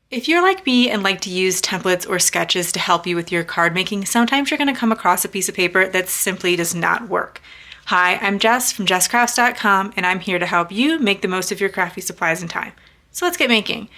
If you're like me and like to use templates or sketches to help you with your card making, sometimes you're going to come across a piece of paper that simply does not work. Hi, I'm Jess from JessCrafts.com, and I'm here to help you make the most of your crafty supplies and time. So let's get making.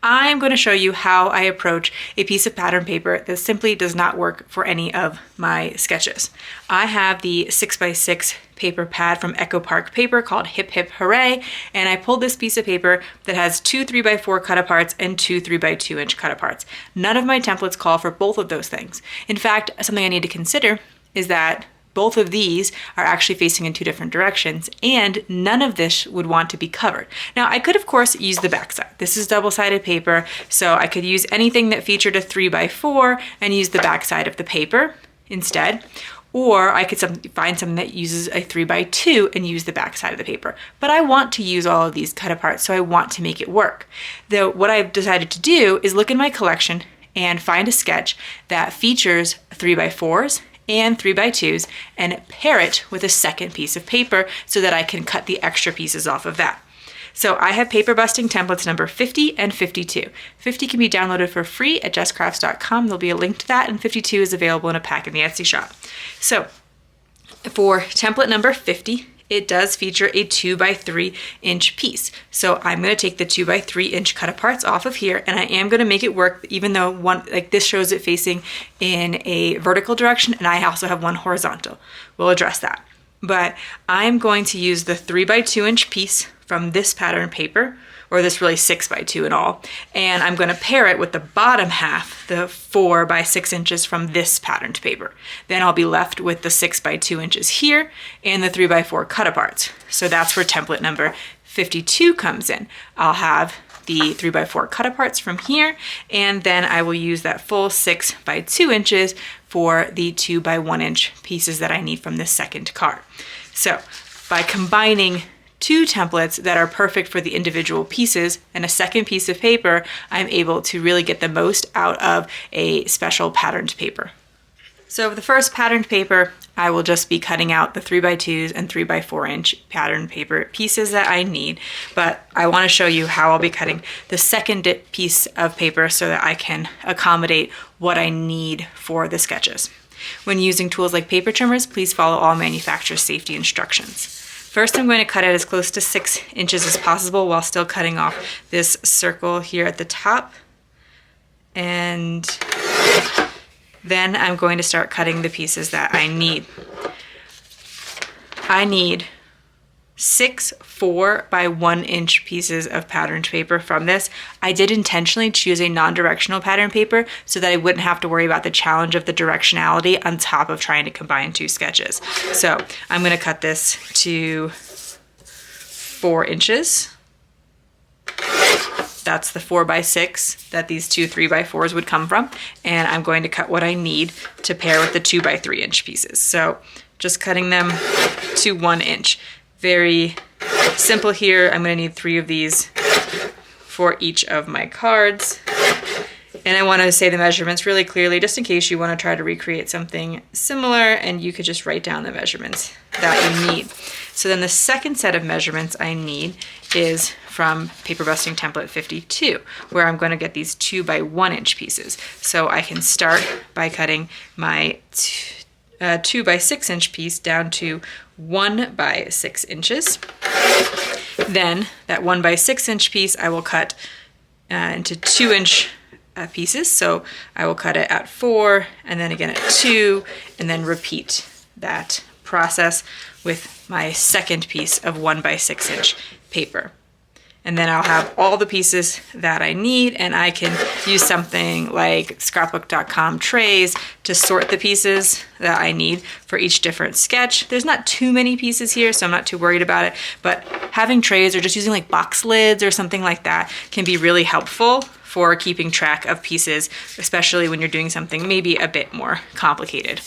I'm going to show you how I approach a piece of pattern paper that simply does not work for any of my sketches. I have the 6x6 paper pad from Echo Park Paper called Hip Hip Hooray, and I pulled this piece of paper that has two 3x4 cut aparts and two 3x2 inch cut aparts. None of my templates call for both of those things. In fact, something I need to consider is that both of these are actually facing in two different directions, and none of this would want to be covered. Now, I could, of course, use the backside. This is double-sided paper, so I could use anything that featured a 3x4 and use the backside of the paper instead. Or I could find something that uses a 3x2 and use the backside of the paper. But I want to use all of these cut apart, so I want to make it work. Though what I've decided to do is look in my collection and find a sketch that features 3x4s and 3x2s and pair it with a second piece of paper so that I can cut the extra pieces off of that. So I have paper busting templates number 50 and 52. 50 can be downloaded for free at jesscrafts.com. There'll be a link to that, and 52 is available in a pack in the Etsy shop. So for template number 50, it does feature a 2x3 inch piece. So I'm going to take the 2x3 inch cut aparts off of here, and I am going to make it work, even though one, like this shows it facing in a vertical direction, and I also have one horizontal. We'll address that. But I'm going to use the 3x2 inch piece from this pattern paper, or this really 6x2 in all, and I'm going to pair it with the bottom half, the 4x6 inches from this patterned paper. Then I'll be left with the 6x2 inches here and the 3x4 cut aparts. So that's where template number 52 comes in. I'll have the 3x4 cut aparts from here, and then I will use that full 6x2 inches for the 2x1 inch pieces that I need from this second card. So by combining two templates that are perfect for the individual pieces and a second piece of paper, I'm able to really get the most out of a special patterned paper. So for the first patterned paper, I will just be cutting out the 3x2s and 3x4 inch pattern paper pieces that I need, but I want to show you how I'll be cutting the second piece of paper so that I can accommodate what I need for the sketches. When using tools like paper trimmers, please follow all manufacturer safety instructions. First, I'm going to cut it as close to 6 inches as possible while still cutting off this circle here at the top. And then I'm going to start cutting the pieces that I need. I need 6 4x1 inch pieces of patterned paper from this. I did intentionally choose a non-directional pattern paper so that I wouldn't have to worry about the challenge of the directionality on top of trying to combine two sketches. So I'm going to cut this to 4 inches. That's the 4x6 that these two 3x4s would come from. And I'm going to cut what I need to pair with the 2x3 inch pieces. So just cutting them to 1 inch. Very simple here. I'm going to need 3 of these for each of my cards. And I want to say the measurements really clearly, just in case you want to try to recreate something similar, and you could just write down the measurements that you need. So then the second set of measurements I need is from Paper Busting Template 52, where I'm going to get these 2x1 inch pieces. So I can start by cutting my 2x6 inch piece down to 1x6 inches. Then that 1x6 inch piece I will cut into 2 inch pieces. So I will cut it at 4 and then again at 2, and then repeat that process with my second piece of 1x6 inch paper. And then I'll have all the pieces that I need, and I can use something like scrapbook.com trays to sort the pieces that I need for each different sketch. There's not too many pieces here, so I'm not too worried about it, but having trays or just using like box lids or something like that can be really helpful for keeping track of pieces, especially when you're doing something maybe a bit more complicated.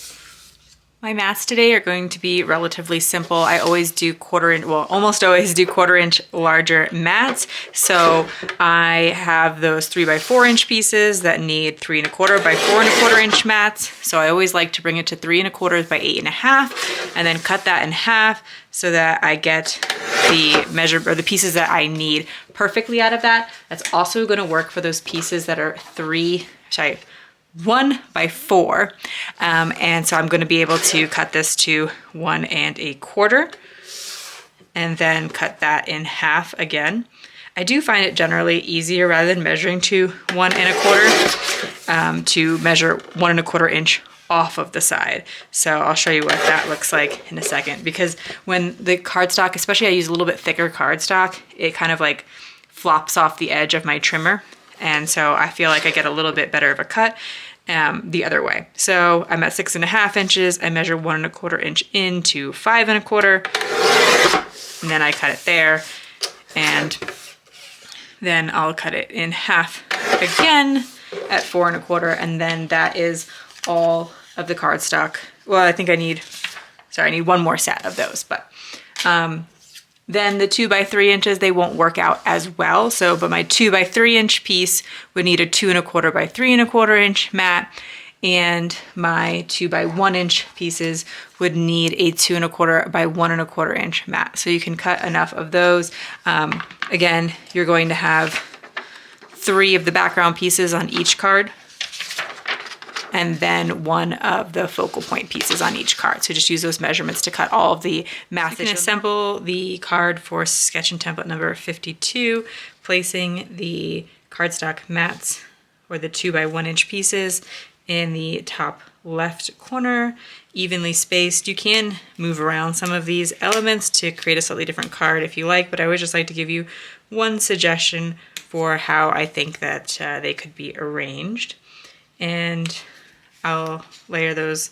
My mats today are going to be relatively simple. I always do almost always do 1/4 inch larger mats. So I have those 3x4 inch pieces that need 3 1/4 by 4 1/4 inch mats. So I always like to bring it to 3 1/4 by 8 1/2 and then cut that in half so that I get the measure or the pieces that I need perfectly out of that. That's also going to work for those pieces that are 1 by 4, and so I'm going to be able to cut this to 1 1/4 and then cut that in half again. I do find it generally easier rather than measuring to 1 1/4 to measure 1 1/4 inch off of the side. So I'll show you what that looks like in a second, because when the cardstock, especially I use a little bit thicker cardstock, it kind of like flops off the edge of my trimmer. And so I feel like I get a little bit better of a cut the other way. So I'm at 6 1/2 inches. I measure 1 1/4 inch into 5 1/4, and then I cut it there, and then I'll cut it in half again at 4 1/4, and then that is all of the cardstock. Well, I think I need one more set of those, but then the 2 by 3 inches, they won't work out as well. So, but my 2 by 3 inch piece would need a 2 1/4 by 3 1/4 inch mat, and my 2 by 1 inch pieces would need a 2 1/4 by 1 1/4 inch mat. So you can cut enough of those. Again, you're going to have 3 of the background pieces on each card, and then 1 of the focal point pieces on each card. So just use those measurements to cut all of the math. You can assemble the card for sketch and template number 52, placing the cardstock mats or the 2 by 1 inch pieces in the top left corner, evenly spaced. You can move around some of these elements to create a slightly different card if you like, but I would just like to give you one suggestion for how I think that they could be arranged. And I'll layer those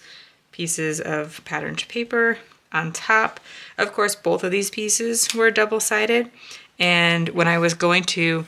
pieces of patterned paper on top. Of course, both of these pieces were double-sided, and when I was going to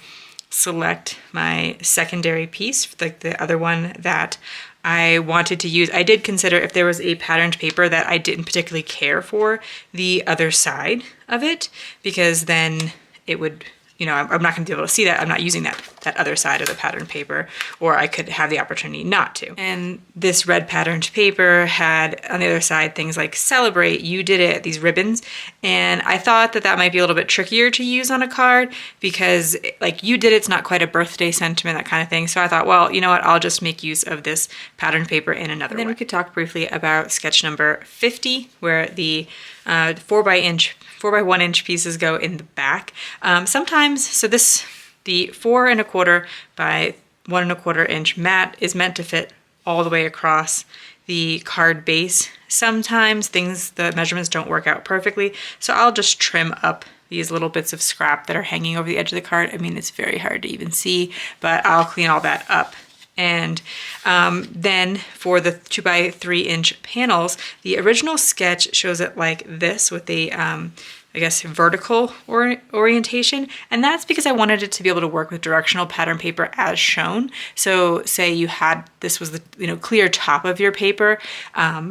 select my secondary piece, like the other one that I wanted to use, I did consider if there was a patterned paper that I didn't particularly care for the other side of it, because then it would, I'm not going to be able to see that. I'm not using that other side of the patterned paper, or I could have the opportunity not to. And this red patterned paper had on the other side things like "Celebrate, you did it," these ribbons. And I thought that that might be a little bit trickier to use on a card, because like "you did it's" not quite a birthday sentiment, that kind of thing. So I thought, well, you know what, I'll just make use of this patterned paper in another way. And then we could talk briefly about sketch number 50, where the 4 by 1 inch pieces go in the back. Sometimes, so the 4 1/4 by 1 1/4 inch mat is meant to fit all the way across the card base. Sometimes the measurements don't work out perfectly, so I'll just trim up these little bits of scrap that are hanging over the edge of the card. I mean, it's very hard to even see, but I'll clean all that up. And then for the 2 by 3 inch panels, the original sketch shows it like this with the I guess vertical orientation, and that's because I wanted it to be able to work with directional pattern paper as shown. So say this was the clear top of your paper,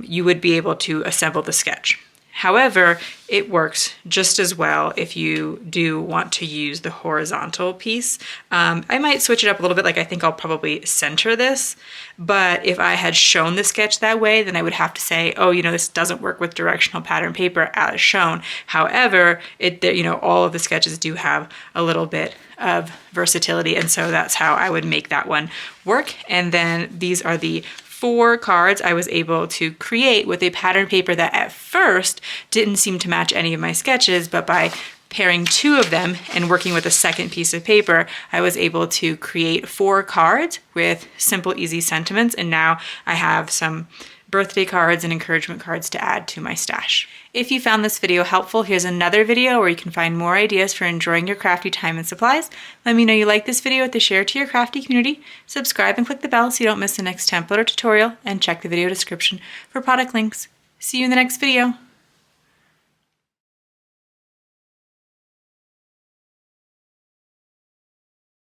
you would be able to assemble the sketch. However, it works just as well if you do want to use the horizontal piece. I might switch it up a little bit, like I think I'll probably center this, but if I had shown the sketch that way, then I would have to say, oh, this doesn't work with directional pattern paper as shown. However, all of the sketches do have a little bit of versatility, and so that's how I would make that one work. And then these are the 4 cards I was able to create with a pattern paper that at first didn't seem to match any of my sketches, but by pairing 2 of them and working with a second piece of paper, I was able to create 4 cards with simple, easy sentiments, and now I have some birthday cards and encouragement cards to add to my stash. If you found this video helpful, here's another video where you can find more ideas for enjoying your crafty time and supplies. Let me know you like this video with a share to your crafty community. Subscribe and click the bell so you don't miss the next template or tutorial, and check the video description for product links. See you in the next video.